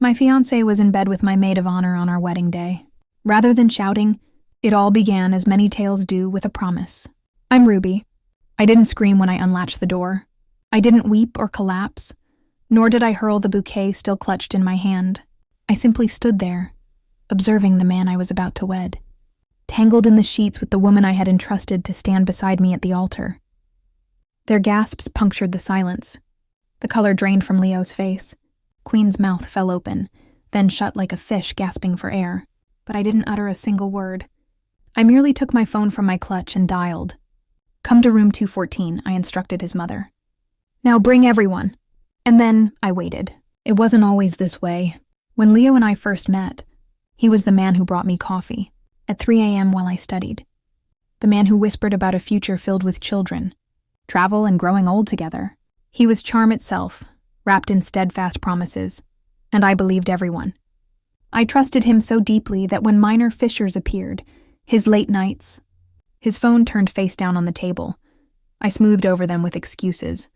My fiancé was in bed with my maid of honor on our wedding day. Rather than shouting, it all began as many tales do with a promise. I'm Ruby. I didn't scream when I unlatched the door. I didn't weep or collapse, nor did I hurl the bouquet still clutched in my hand. I simply stood there, observing the man I was about to wed, tangled in the sheets with the woman I had entrusted to stand beside me at the altar. Their gasps punctured the silence. The color drained from Leo's face. Queen's mouth fell open, then shut like a fish gasping for air. But I didn't utter a single word. I merely took my phone from my clutch and dialed. "Come to room 214, I instructed his mother. "Now bring everyone." And then I waited. It wasn't always this way. When Leo and I first met, he was the man who brought me coffee at 3 a.m. while I studied. The man who whispered about a future filled with children, travel and growing old together. He was charm itself, wrapped in steadfast promises, and I believed everyone. I trusted him so deeply that when minor fissures appeared, his late nights, his phone turned face down on the table, I smoothed over them with excuses.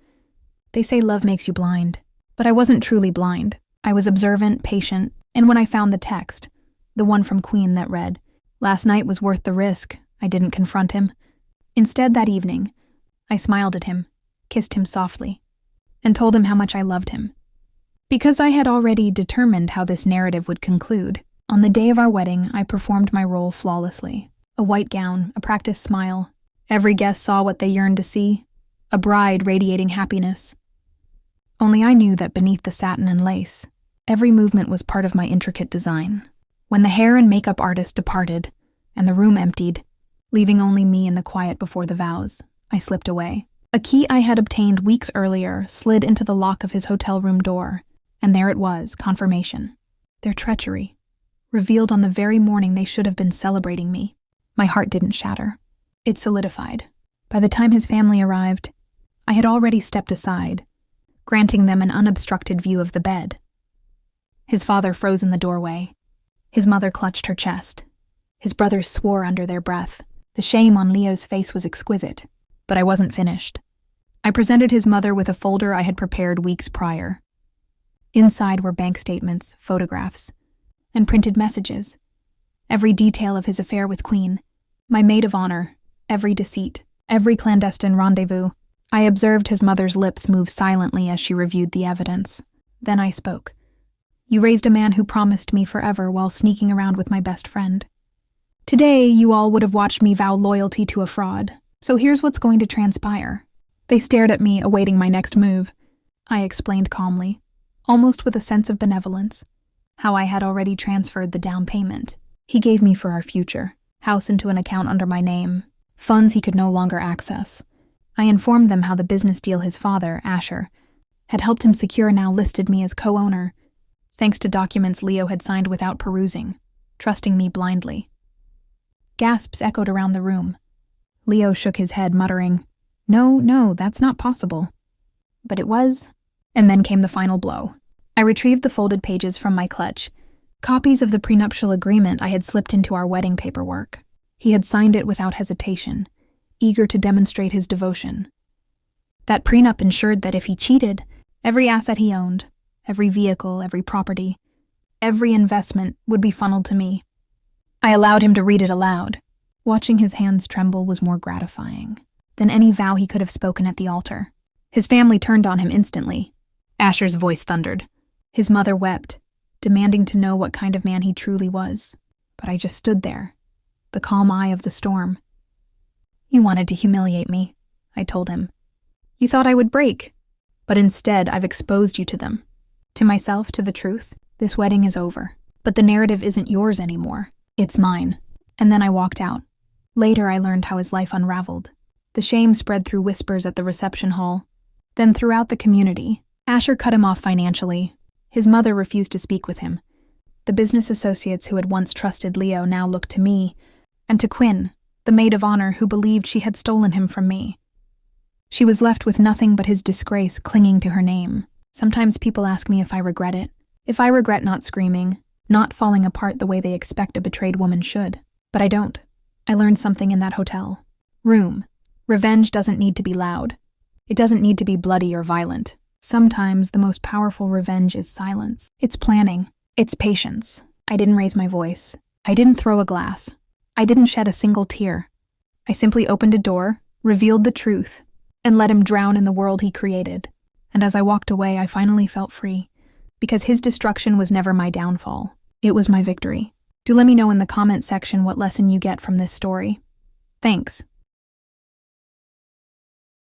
They say love makes you blind, but I wasn't truly blind. I was observant, patient, and when I found the text, the one from Queen that read, "Last night was worth the risk," I didn't confront him. Instead, that evening, I smiled at him, kissed him softly, and told him how much I loved him. Because I had already determined how this narrative would conclude, on the day of our wedding, I performed my role flawlessly. A white gown, a practiced smile. Every guest saw what they yearned to see, a bride radiating happiness. Only I knew that beneath the satin and lace, every movement was part of my intricate design. When the hair and makeup artist departed, and the room emptied, leaving only me in the quiet before the vows, I slipped away. A key I had obtained weeks earlier slid into the lock of his hotel room door, and there it was, confirmation. Their treachery, revealed on the very morning they should have been celebrating me. My heart didn't shatter. It solidified. By the time his family arrived, I had already stepped aside, granting them an unobstructed view of the bed. His father froze in the doorway. His mother clutched her chest. His brothers swore under their breath. The shame on Leo's face was exquisite, but I wasn't finished. I presented his mother with a folder I had prepared weeks prior. Inside were bank statements, photographs, and printed messages. Every detail of his affair with Queen, my maid of honor, every deceit, every clandestine rendezvous. I observed his mother's lips move silently as she reviewed the evidence. Then I spoke. "You raised a man who promised me forever while sneaking around with my best friend. Today, you all would have watched me vow loyalty to a fraud. So here's what's going to transpire." They stared at me, awaiting my next move. I explained calmly, almost with a sense of benevolence, how I had already transferred the down payment he gave me for our future, house into an account under my name, funds he could no longer access. I informed them how the business deal his father, Asher, had helped him secure now listed me as co-owner, thanks to documents Leo had signed without perusing, trusting me blindly. Gasps echoed around the room. Leo shook his head, muttering, No, that's not possible." But it was, and then came the final blow. I retrieved the folded pages from my clutch, copies of the prenuptial agreement I had slipped into our wedding paperwork. He had signed it without hesitation, eager to demonstrate his devotion. That prenup ensured that if he cheated, every asset he owned, every vehicle, every property, every investment would be funneled to me. I allowed him to read it aloud. Watching his hands tremble was more gratifying than any vow he could have spoken at the altar. His family turned on him instantly. Asher's voice thundered. His mother wept, demanding to know what kind of man he truly was. But I just stood there, the calm eye of the storm. "You wanted to humiliate me," I told him. "You thought I would break, but instead I've exposed you to them. To myself, to the truth. This wedding is over, but the narrative isn't yours anymore. It's mine." And then I walked out. Later I learned how his life unraveled. The shame spread through whispers at the reception hall, then throughout the community. Asher cut him off financially. His mother refused to speak with him. The business associates who had once trusted Leo now looked to me, and to Quinn, the maid of honor who believed she had stolen him from me. She was left with nothing but his disgrace clinging to her name. Sometimes people ask me if I regret it. If I regret not screaming, not falling apart the way they expect a betrayed woman should. But I don't. I learned something in that hotel room. Revenge doesn't need to be loud. It doesn't need to be bloody or violent. Sometimes the most powerful revenge is silence. It's planning. It's patience. I didn't raise my voice. I didn't throw a glass. I didn't shed a single tear. I simply opened a door, revealed the truth, and let him drown in the world he created. And as I walked away, I finally felt free, because his destruction was never my downfall. It was my victory. Do let me know in the comment section what lesson you get from this story. Thanks.